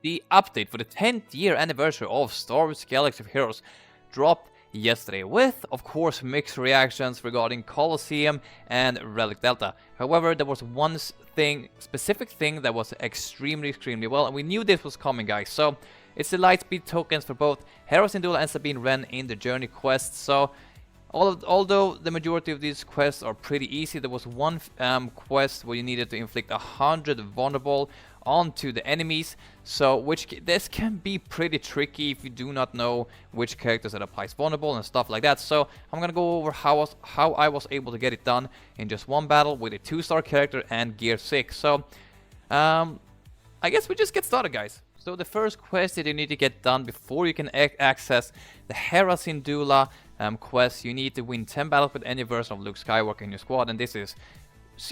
The update for the 10th year anniversary of Star Wars Galaxy of Heroes dropped yesterday with, of course, mixed reactions regarding Colosseum and Relic Delta. However, there was one specific thing that was extremely well, and we knew this was coming, guys. So it's the Lightspeed tokens for both Hera Syndulla and Sabine Wren in the Journey quest. So although the majority of these quests are pretty easy, there was one quest where you needed to inflict 100 vulnerable onto the enemies, so this can be pretty tricky if you do not know which characters that applies vulnerable and stuff like that. So I'm gonna go over how I was able to get it done in just one battle with a 2-star character and gear 6. So I guess we just get started, guys. So the first quest that you need to get done before you can access the Hera Syndulla quest, you need to win 10 battles with any version of Luke Skywalker in your squad, and this is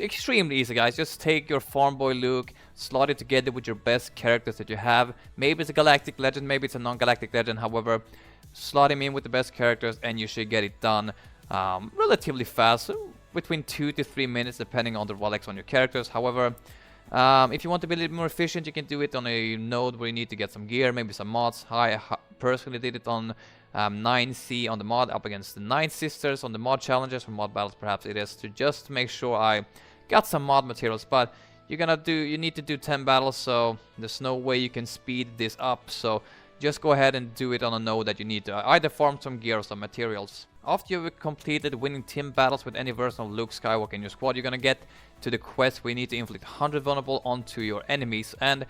extremely easy, guys. Just take your farm boy Luke, slot it together with your best characters that you have. Maybe it's a Galactic Legend, maybe it's a non-Galactic Legend. However, slot him in with the best characters and you should get it done relatively fast, so between 2 to 3 minutes depending on the relics on your characters. However, if you want to be a little more efficient, you can do it on a node where you need to get some gear, maybe some mods. I personally did it on 9C on the mod up against the 9 Sisters on the mod challenges or mod battles, perhaps it is, to just make sure I got some mod materials. But you need to do 10 battles, so there's no way you can speed this up. So just go ahead and do it on a node that you need to either farm some gear or some materials. After you've completed winning 10 battles with any version of Luke Skywalker in your squad, you're gonna get to the quest where you need to inflict 100 vulnerable onto your enemies. And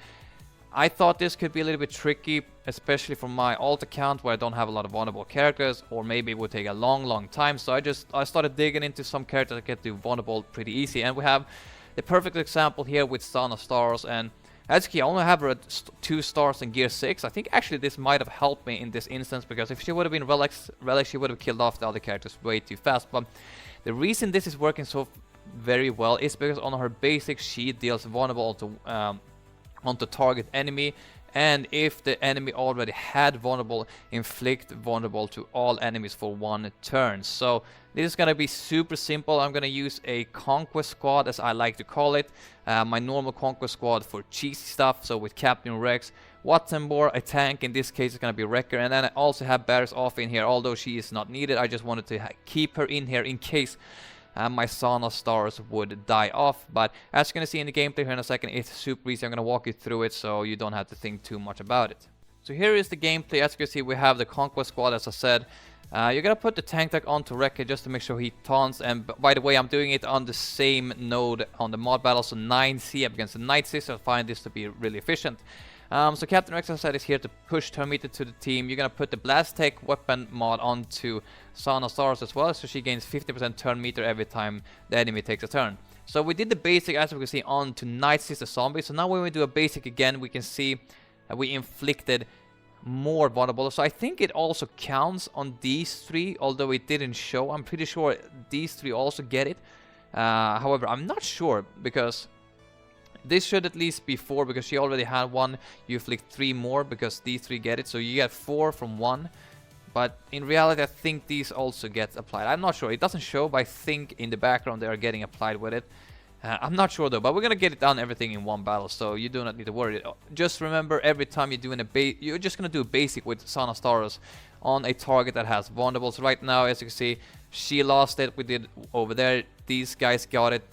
I thought this could be a little bit tricky, especially from my alt account where I don't have a lot of vulnerable characters, or maybe it would take a long time. So I started digging into some characters that get to vulnerable pretty easy, and we have the perfect example here with Son of Stars. And as you can, I only have her at 2 stars in gear 6. I think actually this might have helped me in this instance, because if she would have been relics, she would have killed off the other characters way too fast. But the reason this is working so very well is because on her basic she deals vulnerable onto target enemy, and if the enemy already had vulnerable, inflict vulnerable to all enemies for 1 turn. So this is gonna be super simple. I'm gonna use a conquest squad, as I like to call it, my normal conquest squad for cheesy stuff. So with Captain Rex, Wattenbor, a tank, in this case it's gonna be Wrecker, and then I also have Barris off in here, although she is not needed. I just wanted to keep her in here in case my Son of Stars would die off. But as you're gonna see in the gameplay here in a second, it's super easy. I'm gonna walk you through it so you don't have to think too much about it. So here is the gameplay. As you can see, we have the Conquest Squad, as I said. You're gonna put the tank deck onto Wrecker just to make sure he taunts. And by the way, I'm doing it on the same node on the mod battle, so 9C up against the Night Sister. I find this to be really efficient. So Captain Rex, as I said, is here to push turn meter to the team. You're gonna put the Blast Tech weapon mod onto Son of Stars as well, so she gains 50% turn meter every time the enemy takes a turn. So we did the basic, as we can see, on to Night Sister Zombie. So now when we do a basic again, we can see that we inflicted more vulnerable. So I think it also counts on these 3, although it didn't show. I'm pretty sure these 3 also get it. However, I'm not sure, because this should at least be 4, because she already had 1. You inflict 3 more because these 3 get it, so you get 4 from 1. But in reality, I think these also get applied. I'm not sure. It doesn't show, but I think in the background they are getting applied with it. I'm not sure though, but we're gonna get it done everything in one battle, so you do not need to worry. Just remember, every time you're doing you're just gonna do a basic with Son of Stars on a target that has vulnerable. So right now, as you can see, she lost it. We did over there. These guys got it.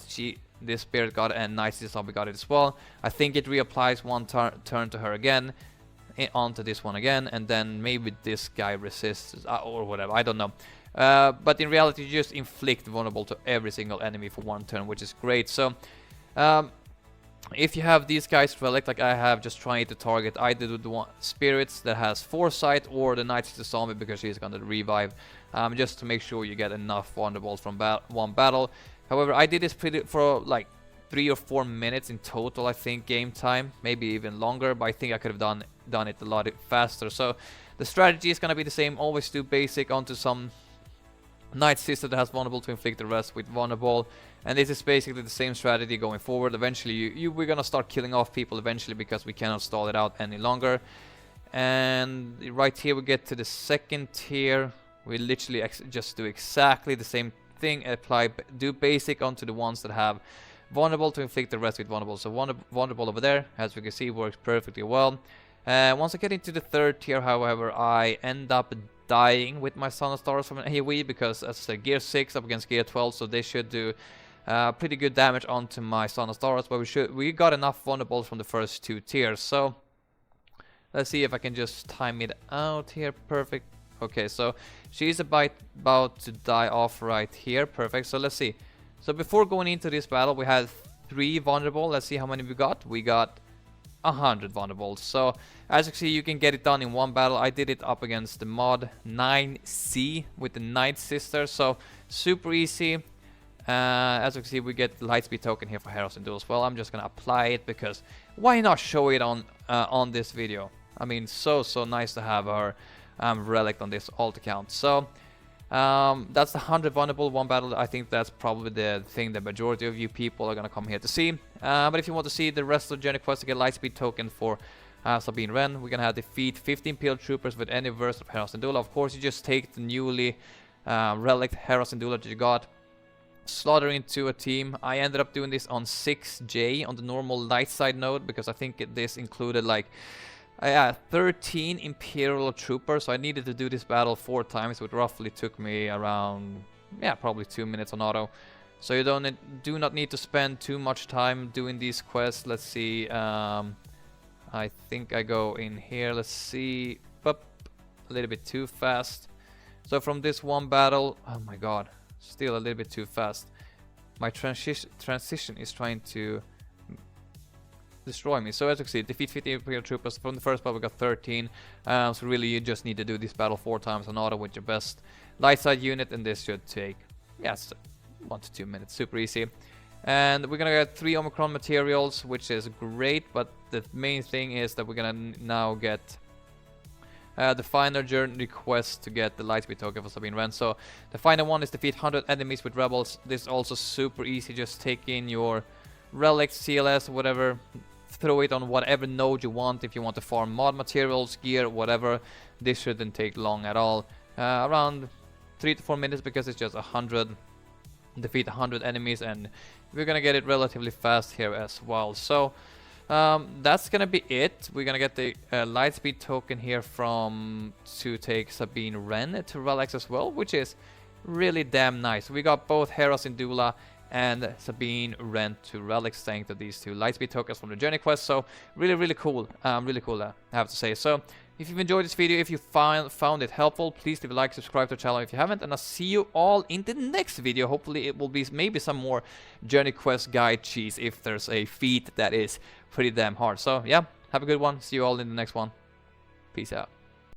This Spirit got it, and Night Sister Zombie got it as well. I think it reapplies 1 turn to her again, onto this one again, and then maybe this guy resists or whatever. I don't know. But in reality, you just inflict vulnerable to every single enemy for 1 turn, which is great. So if you have these guys relic like I have, just trying to target either the one spirits that has foresight or the Night Sister Zombie, because she's gonna revive, just to make sure you get enough vulnerable from one battle. However, I did this for like 3 or 4 minutes in total, I think, game time, maybe even longer, but I think I could have done it a lot faster. So the strategy is gonna be the same. Always do basic onto some Night Sister that has vulnerable to inflict the rest with vulnerable, and this is basically the same strategy going forward. Eventually, we're gonna start killing off people eventually, because we cannot stall it out any longer. And right here we get to the second tier. We literally just do exactly the same thing. Do basic onto the ones that have vulnerable to inflict the rest with vulnerable. So vulnerable over there, as we can see, works perfectly well. Once I get into the 3rd tier, however, I end up dying with my Son of Stars from an AoE because as I said, gear 6 up against gear 12, so they should do pretty good damage onto my Son of Stars, but we got enough vulnerables from the first 2 tiers, so let's see if I can just time it out here. Perfect. Okay, so she's about to die off right here. Perfect. So let's see. So before going into this battle, we had 3 vulnerable. Let's see how many we got. We got 100 vulnerables. So as you can see, you can get it done in one battle. I did it up against the mod 9C with the Night Sister. So super easy. As you can see, we get the Lightspeed token here for Hera Syndulla as well. I'm just gonna apply it because why not show it on this video? I mean, so nice to have her relic on this alt account. So that's the 100 vulnerable one battle. I think that's probably the thing the majority of you people are gonna come here to see. But if you want to see the rest of the journey quest to get Lightspeed token for Sabine Wren, we're gonna have defeat 15 Pale Troopers with any verse of Hera Syndulla. Of course, you just take the newly relic Hera Syndulla that you got, slaughter into a team. I ended up doing this on 6J on the normal light side node because I think this included like 13 Imperial Troopers, so I needed to do this battle 4 times, which roughly took me around, probably 2 minutes on auto. So you do not need to spend too much time doing these quests. Let's see, I think I go in here, let's see, a little bit too fast. So from this one battle, oh my god, still a little bit too fast. My transition is trying to destroy me. So as you can see, defeat 50 Imperial Troopers. From the first battle we got 13. So really you just need to do this battle 4 times on auto with your best light side unit, and this should take 1 to 2 minutes, super easy. And we're gonna get 3 Omicron materials, which is great, but the main thing is that we're gonna now get the final journey quest to get the Lightspeed token for Sabine Wren. So the final one is defeat 100 enemies with rebels. This is also super easy. Just take in your relics, CLS, whatever, throw it on whatever node you want. If you want to farm mod materials, gear, whatever, this shouldn't take long at all. Around 3 to 4 minutes because it's just 100. Defeat 100 enemies, and we're gonna get it relatively fast here as well. So that's gonna be it. We're gonna get the Lightspeed token here to take Sabine Wren to relics as well, which is really damn nice. We got both Hera Syndulla and Sabine Wren to relics thanks to these 2 Lightspeed tokens from the journey quest. So really cool. Really cool, I have to say. So if you've enjoyed this video, if you found it helpful, please leave a like, subscribe to the channel if you haven't, and I'll see you all in the next video. Hopefully it will be maybe some more journey quest guide cheese if there's a feat that is pretty damn hard. So yeah, have a good one. See you all in the next one. Peace out.